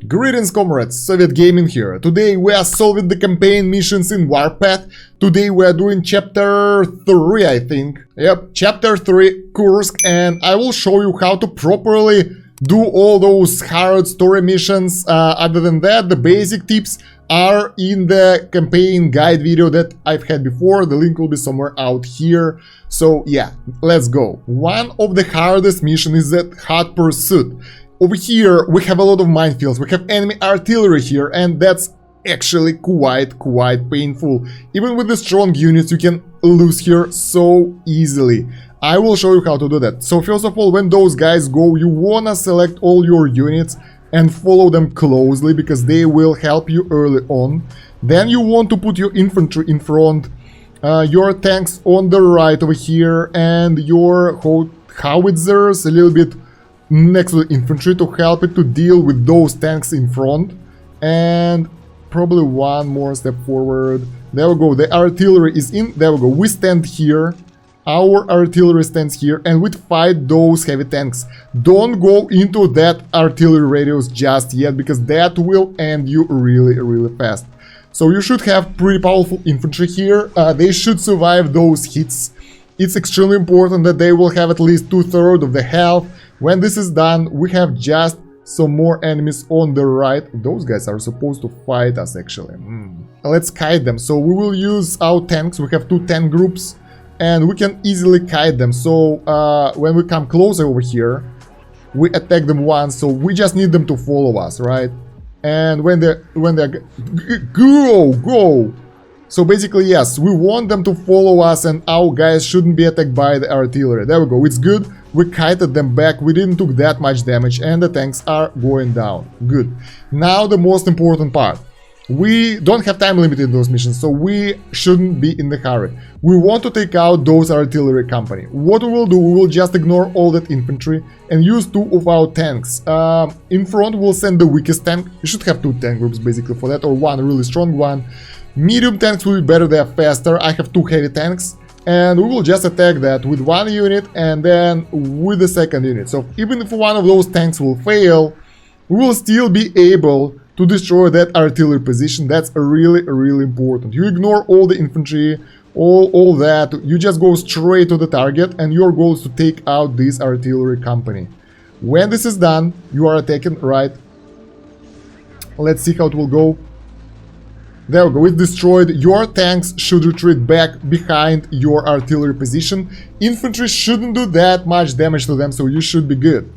Greetings comrades, Soviet Gaming here. Today we are solving the campaign missions in Warpath. Today we are doing chapter 3, I think. Yep, chapter 3, Kursk, and I will show you how to properly do all those hard story missions. Other than that, the basic tips are in the campaign guide video that I've had before. The link will be somewhere out here. So yeah, let's go. One of the hardest missions is that hot pursuit. Over here, we have a lot of minefields, we have enemy artillery here, and that's actually quite painful. Even with the strong units, you can lose here so easily. I will show you how to do that. So first of all, when those guys go, you wanna select all your units and follow them closely, because they will help you early on. Then you want to put your infantry in front, your tanks on the right over here, and your howitzers a little bit next to the infantry to help it to deal with those tanks in front, and probably one more step forward. There we go, the artillery is in, there we go, we stand here, our artillery stands here, and we fight those heavy tanks. Don't go into that artillery radius just yet, because that will end you really fast. So you should have pretty powerful infantry here, they should survive those hits. It's extremely important that they will have at least 2/3 of the health. When this is done, we have just some more enemies on the right. Those guys are supposed to fight us, actually. Let's kite them. So we will use our tanks. We have 2 tank groups, and we can easily kite them. So when we come closer over here, we attack them once. So we just need them to follow us, right? And when they're go. So basically, yes, we want them to follow us, and our guys shouldn't be attacked by the artillery. There we go, it's good. We kited them back, we didn't took that much damage, and the tanks are going down. Good. Now the most important part. We don't have time limit in those missions, so we shouldn't be in the hurry. We want to take out those artillery company. What we will do, we will just ignore all that infantry and use 2 of our tanks. In front, we'll send the weakest tank. You should have 2 tank groups basically for that, or one really strong one. Medium tanks will be better, they are faster. I have 2 heavy tanks, and we will just attack that with 1 unit and then with the second unit. So even if one of those tanks will fail, we will still be able to destroy that artillery position. That's really important. You ignore all the infantry, all that, you just go straight to the target, and your goal is to take out this artillery company. When this is done, you are attacking right. Let's see how it will go. There we go, it's destroyed. Your tanks should retreat back behind your artillery position. Infantry shouldn't do that much damage to them, so you should be good.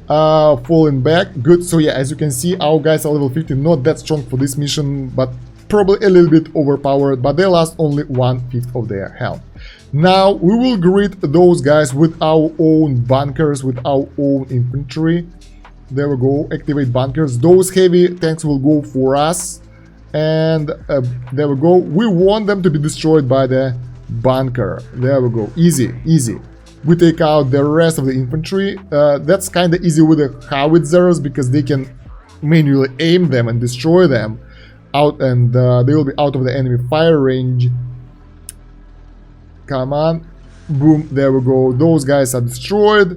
Falling back, good. So yeah, as you can see, our guys are level 50, not that strong for this mission, but probably a little bit overpowered, but they lost only 1/5 of their health. Now we will greet those guys with our own bunkers, with our own infantry. There we go, activate bunkers. Those heavy tanks will go for us. And there we go, we want them to be destroyed by the bunker. There we go, easy. We take out the rest of the infantry. That's kind of easy with the howitzers, because they can manually aim them and destroy them out, and they will be out of the enemy fire range. Come on, boom, there we go, those guys are destroyed,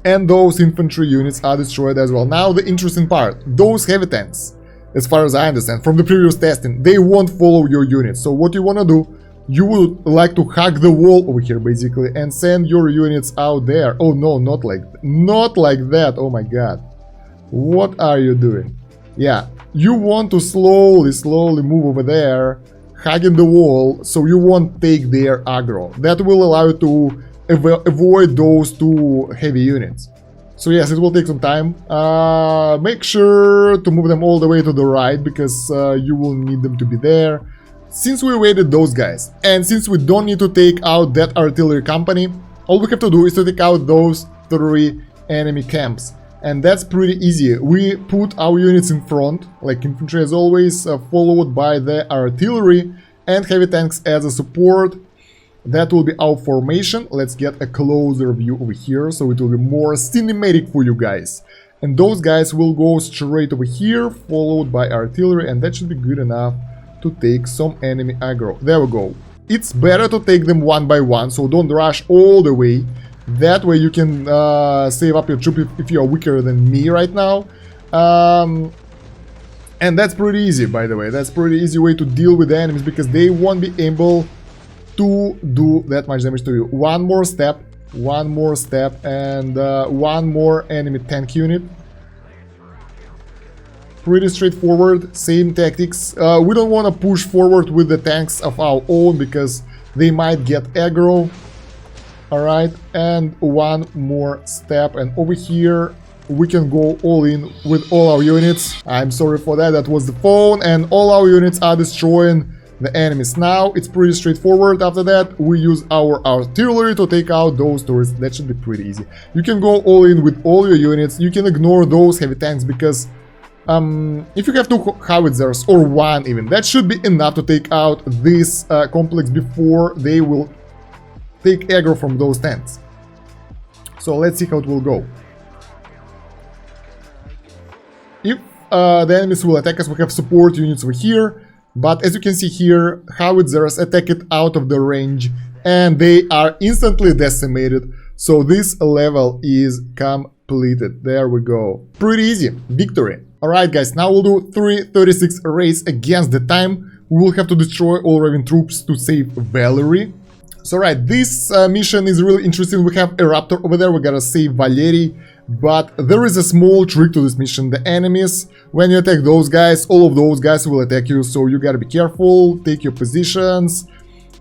and those infantry units are destroyed as well. Now the interesting part, those heavy tanks, as far as I understand from the previous testing, they won't follow your units. So what you want to do, you would like to hug the wall over here basically and send your units out there. Oh no, not like that. Oh my god, what are you doing? Yeah, you want to slowly move over there, hugging the wall, so you won't take their aggro. That will allow you to avoid those 2 heavy units. So yes, it will take some time. Make sure to move them all the way to the right, because you will need them to be there. Since we waited those guys, and since we don't need to take out that artillery company, all we have to do is to take out those 3 enemy camps. And that's pretty easy. We put our units in front, like infantry as always, followed by the artillery and heavy tanks as a support. That will be our formation. Let's get a closer view over here, so it will be more cinematic for you guys. And those guys will go straight over here, followed by artillery, and that should be good enough to take some enemy aggro. There we go. It's better to take them one by one, so don't rush all the way. That way you can save up your troop if you are weaker than me right now. And that's pretty easy, by the way. That's pretty easy way to deal with the enemies, because they won't be able to do that much damage to you. One more step, and one more enemy tank unit. Pretty straightforward, same tactics. We don't want to push forward with the tanks of our own, because they might get aggro. Alright, and one more step, and over here we can go all in with all our units. I'm sorry for that, that was the phone, and all our units are destroying the enemies. Now it's pretty straightforward. After that we use our artillery to take out those turrets. That should be pretty easy. You can go all in with all your units. You can ignore those heavy tanks, because if you have 2 howitzers or 1 even, that should be enough to take out this complex before they will take aggro from those tanks. So let's see how it will go. If the enemies will attack us, we have support units over here, but as you can see here, howitzers attack it out of the range and they are instantly decimated. So this level is completed. There we go. Pretty easy. Victory. Alright guys, now we'll do 336 raids against the time. We will have to destroy all Raven troops to save Valerie. So right, this mission is really interesting. We have a Raptor over there, we gotta save Valerie. But there is a small trick to this mission. The enemies, when you attack those guys, all of those guys will attack you. So you gotta be careful, take your positions.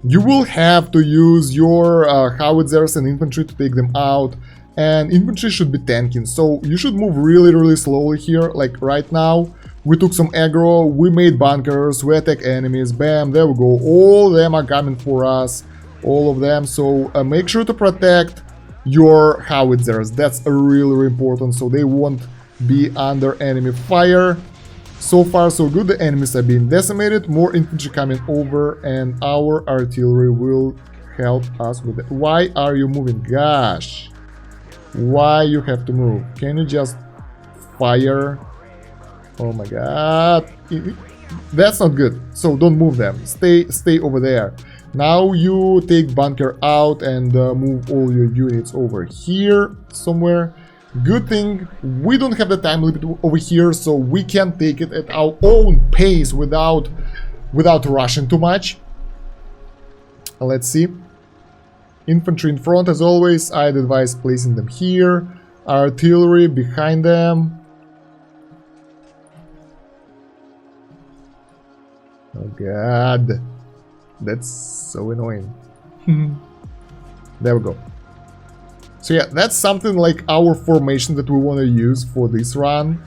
You will have to use your howitzers and infantry to take them out. And infantry should be tanking, so you should move really slowly here. Like right now, we took some aggro, we made bunkers, we attack enemies, bam, there we go. All of them are coming for us, all of them. So make sure to protect your howitzers. That's really important, so they won't be under enemy fire. So far so good, the enemies are being decimated, more infantry coming over, and our artillery will help us with it. Why are you moving? Gosh, why you have to move? Can you just fire? Oh my god, that's not good. So don't move them, stay over there. Now you take bunker out and move all your units over here somewhere. Good thing we don't have the time limit over here, so we can take it at our own pace without rushing too much. Let's see. Infantry in front as always. I'd advise placing them here. Artillery behind them. Oh god, that's so annoying. There we go. So yeah, that's something like our formation that we want to use for this run.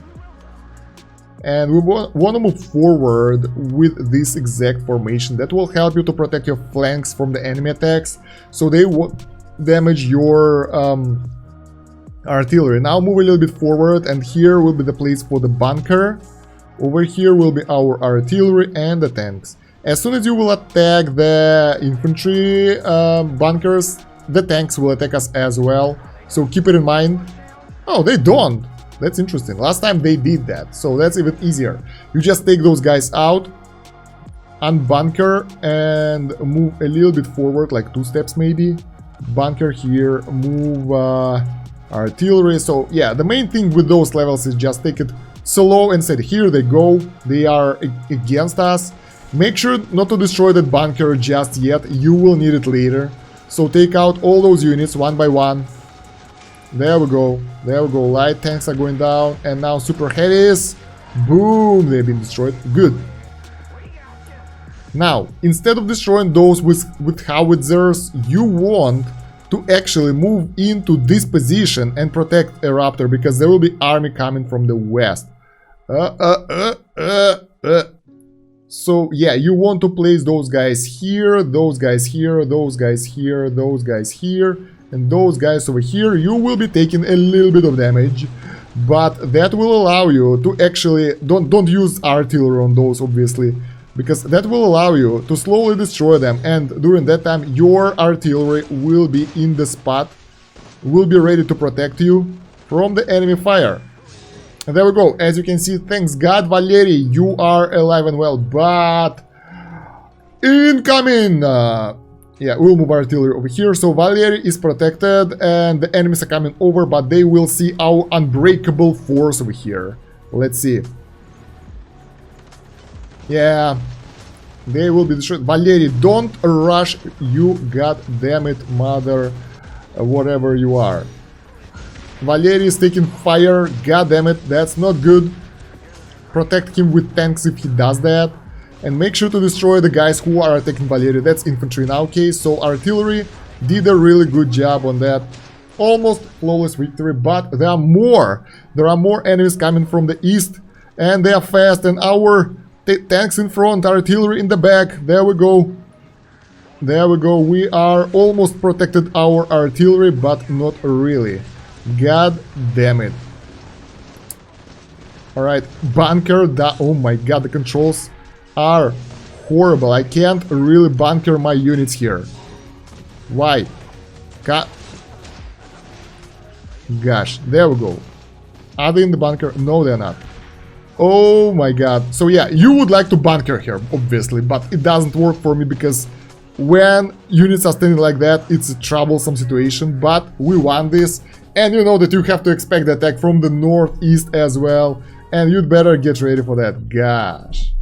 And we want to move forward with this exact formation. That will help you to protect your flanks from the enemy attacks, so they won't damage your artillery. Now move a little bit forward, and here will be the place for the bunker. Over here will be our artillery and the tanks. As soon as you will attack the infantry bunkers, the tanks will attack us as well. So keep it in mind. Oh, they don't. That's interesting. Last time they did that, so that's even easier. You just take those guys out, unbunker, and move a little bit forward, like 2 steps maybe. Bunker here, move artillery. So yeah, the main thing with those levels is just take it slow and say, here they go, they are against us. Make sure not to destroy that bunker just yet, you will need it later. So take out all those units one by one. There we go, there we go. Light tanks are going down, and now super heavies, boom, they've been destroyed. Good. Now, instead of destroying those with howitzers, you want to actually move into this position and protect a raptor, because there will be army coming from the west. So yeah, you want to place those guys here, those guys here, those guys here, those guys here, and those guys over here. You will be taking a little bit of damage, but that will allow you to actually don't use artillery on those, obviously, because that will allow you to slowly destroy them, and during that time your artillery will be in the spot, will be ready to protect you from the enemy fire. And there we go. As you can see, thanks God, Valerie, you are alive and well, but incoming! Yeah, we'll move artillery over here, so Valerie is protected, and the enemies are coming over, but they will see our unbreakable force over here. Let's see. Yeah, they will be destroyed. Valery, don't rush, you goddammit mother, whatever you are. Valery is taking fire, goddammit, that's not good. Protect him with tanks if he does that. And make sure to destroy the guys who are attacking Valery. That's infantry in our case, so artillery did a really good job on that. Almost flawless victory, but there are more. There are more enemies coming from the east, and they are fast, and our tanks in front, artillery in the back. There we go. There we go. We are almost protected our artillery, but not really. God damn it. Alright, bunker. Oh my god, the controls are horrible. I can't really bunker my units here. Why? Gosh, there we go. Are they in the bunker? No, they're not. Oh my god. So yeah, you would like to bunker here, obviously, but it doesn't work for me because when units are standing like that, it's a troublesome situation, but we won this. And you know that you have to expect the attack from the northeast as well, and you'd better get ready for that. Gosh.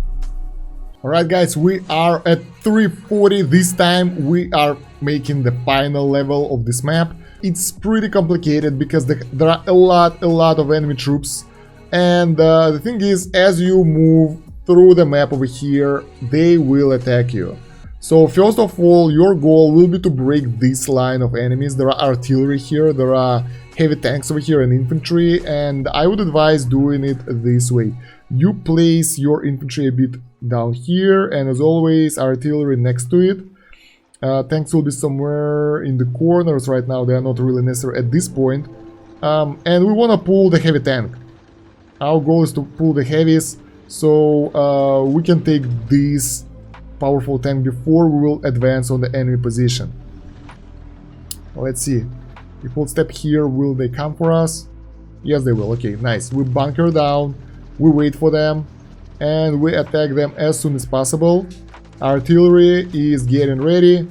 Alright guys, we are at 340. This time we are making the final level of this map. It's pretty complicated because there are a lot of enemy troops. And the thing is, as you move through the map over here, they will attack you. So first of all, your goal will be to break this line of enemies. There are artillery here, there are heavy tanks over here and infantry, and I would advise doing it this way. You place your infantry a bit down here, and as always, artillery next to it. Tanks will be somewhere in the corners right now, they are not really necessary at this point. And we want to pull the heavy tank. Our goal is to pull the heavies, so we can take this powerful tank before we will advance on the enemy position. Let's see. If we'll step here, will they come for us? Yes, they will. Okay, nice. We bunker down, we wait for them, and we attack them as soon as possible. Artillery is getting ready.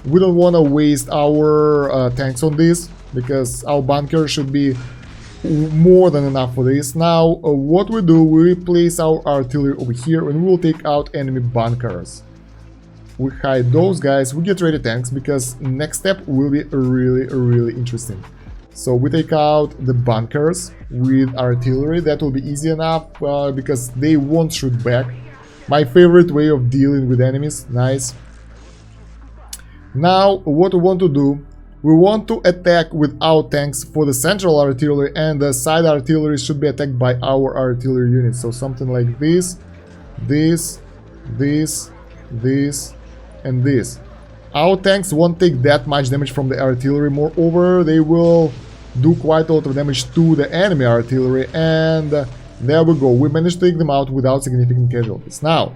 We don't want to waste our tanks on this, because our bunker should be more than enough for this. Now, what we do, we place our artillery over here, and we will take out enemy bunkers. We hide those guys, we get ready tanks, because next step will be really interesting. So we take out the bunkers with artillery. That will be easy enough, because they won't shoot back. My favorite way of dealing with enemies. Nice. Now, what we want to do, we want to attack with our tanks for the central artillery, and the side artillery should be attacked by our artillery units. So something like this, this, and this. Our tanks won't take that much damage from the artillery. Moreover, they will do quite a lot of damage to the enemy artillery, and there we go. We managed to take them out without significant casualties. Now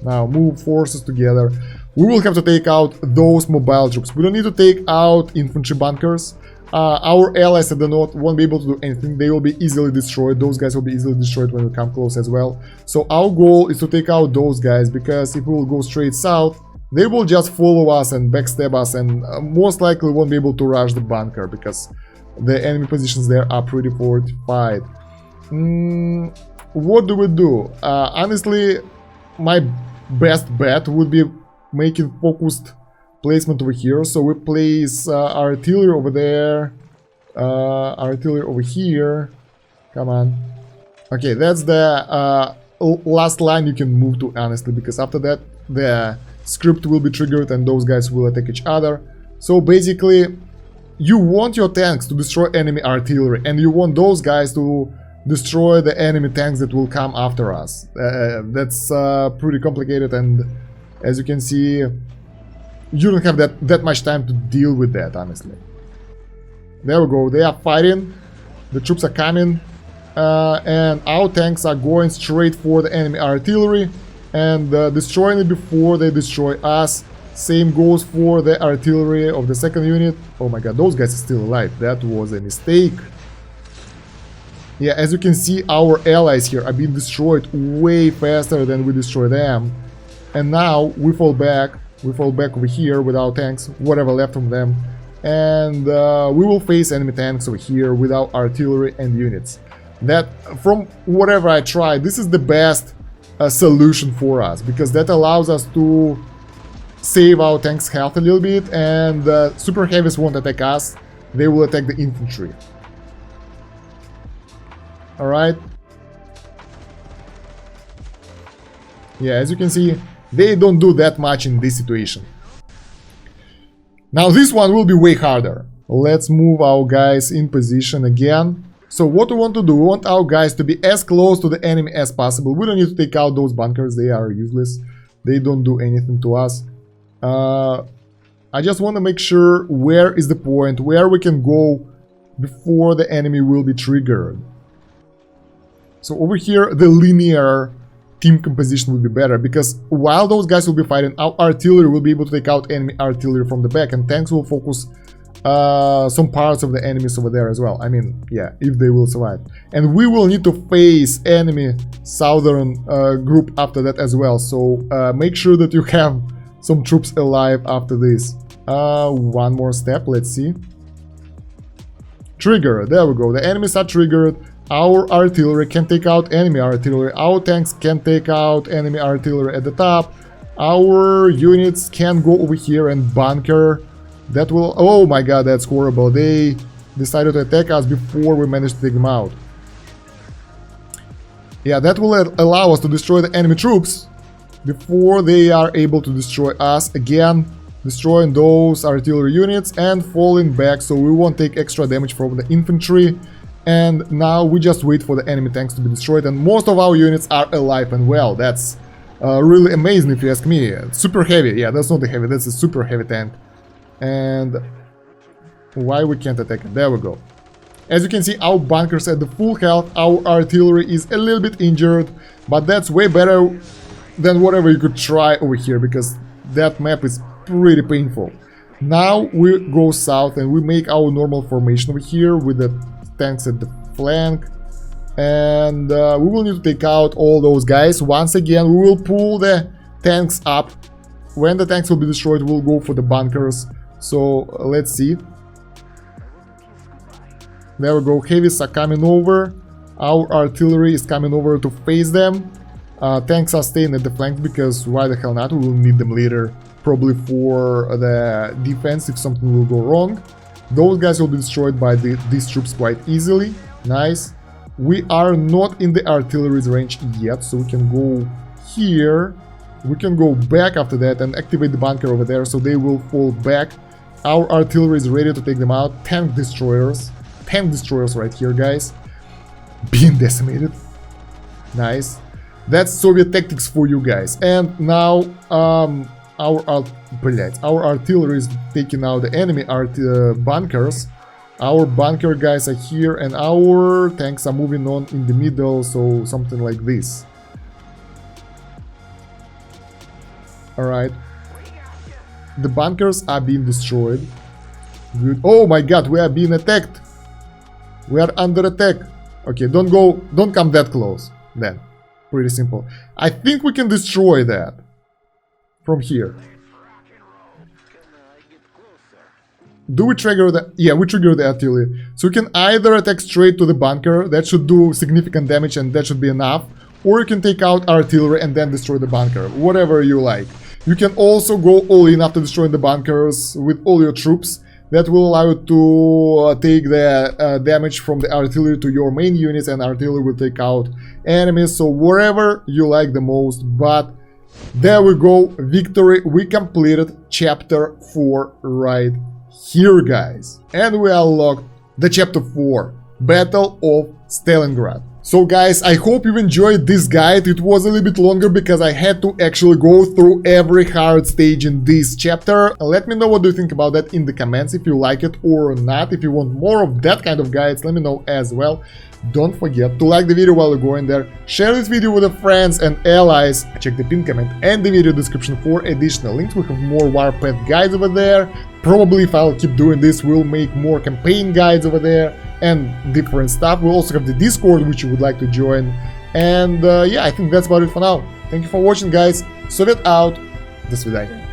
move forces together. We will have to take out those mobile troops. We don't need to take out infantry bunkers. Our allies at the north won't be able to do anything. They will be easily destroyed. Those guys will be easily destroyed when we come close as well. So our goal is to take out those guys, because if we will go straight south, they will just follow us and backstab us, and most likely won't be able to rush the bunker, because the enemy positions there are pretty fortified. What do we do? Honestly, my best bet would be making focused placement over here. So we place artillery over there, artillery over here. Come on. Okay, that's the last line you can move to, honestly, because after that the script will be triggered and those guys will attack each other. So basically, you want your tanks to destroy enemy artillery, and you want those guys to destroy the enemy tanks that will come after us. That's pretty complicated, and as you can see, you don't have that much time to deal with that, honestly. There we go, they are fighting, the troops are coming, and our tanks are going straight for the enemy artillery and destroying it before they destroy us. Same goes for the artillery of the second unit. Oh my god, those guys are still alive. That was a mistake. Yeah, as you can see, our allies here are being destroyed way faster than we destroy them. And now we fall back over here with our tanks, whatever left from them. And we will face enemy tanks over here with our artillery and units. That, from whatever I tried, this is the best solution for us, because that allows us to save our tank's health a little bit, and super heavies won't attack us, they will attack the infantry. Alright. Yeah, as you can see, they don't do that much in this situation. Now this one will be way harder. Let's move our guys in position again. So what we want to do, we want our guys to be as close to the enemy as possible. We don't need to take out those bunkers, they are useless. They don't do anything to us. I just want to make sure where is the point, where we can go before the enemy will be triggered. So over here, the linear team composition will be better, because while those guys will be fighting, our artillery will be able to take out enemy artillery from the back, and tanks will focus some parts of the enemies over there as well. I mean, yeah, if they will survive. And we will need to face enemy southern group after that as well, so make sure that you have some troops alive after this. One more step, let's see. Trigger, there we go, the enemies are triggered. Our artillery can take out enemy artillery, our tanks can take out enemy artillery at the top, our units can go over here and bunker. That will... oh my god, that's horrible, they decided to attack us before we managed to take them out. Yeah, that will allow us to destroy the enemy troops before they are able to destroy us. Again, destroying those artillery units and falling back, so we won't take extra damage from the infantry. And now we just wait for the enemy tanks to be destroyed, and most of our units are alive and well. That's really amazing if you ask me. Super heavy, yeah, that's not a heavy, that's a super heavy tank. And why we can't attack it? There we go. As you can see, our bunkers at the full health, our artillery is a little bit injured, but that's way better than whatever you could try over here, because that map is pretty painful. Now we go south and we make our normal formation over here with the tanks at the flank, and we will need to take out all those guys. Once again, we will pull the tanks up. When the tanks will be destroyed, we'll go for the bunkers. So let's see. There we go, heavies are coming over, our artillery is coming over to face them. Tanks are staying at the flank, because why the hell not, we will need them later, probably for the defense if something will go wrong. Those guys will be destroyed by these troops quite easily. Nice. We are not in the artillery's range yet, so we can go here. We can go back after that and activate the bunker over there, so they will fall back. Our artillery is ready to take them out. Tank destroyers right here, guys. Being decimated. Nice. That's Soviet tactics for you guys. And now our artillery is taking out the enemy bunkers. Our bunker guys are here, and our tanks are moving on in the middle, so something like this. Alright. The bunkers are being destroyed. Good. Oh my god, we are being attacked. We are under attack. Okay, don't come that close then. Pretty simple. I think we can destroy that from here. Do we trigger the... yeah, we trigger the artillery. So we can either attack straight to the bunker, that should do significant damage and that should be enough, or you can take out artillery and then destroy the bunker, whatever you like. You can also go all in after destroying the bunkers with all your troops. That will allow you to take the damage from the artillery to your main units, and artillery will take out enemies, so wherever you like the most. But there we go, victory, we completed chapter 4 right here, guys. And we unlocked the chapter 4, Battle of Stalingrad. So guys, I hope you enjoyed this guide. It was a little bit longer because I had to actually go through every hard stage in this chapter. Let me know what do you think about that in the comments, if you like it or not. If you want more of that kind of guides, let me know as well. Don't forget to like the video while you're going there, share this video with your friends and allies, check the pinned comment and the video description for additional links. We have more Warpath guides over there. Probably if I'll keep doing this, we'll make more campaign guides over there and different stuff. We'll also have the Discord, which you would like to join. And yeah, I think that's about it for now. Thank you for watching, guys. Soviet out. До свидания.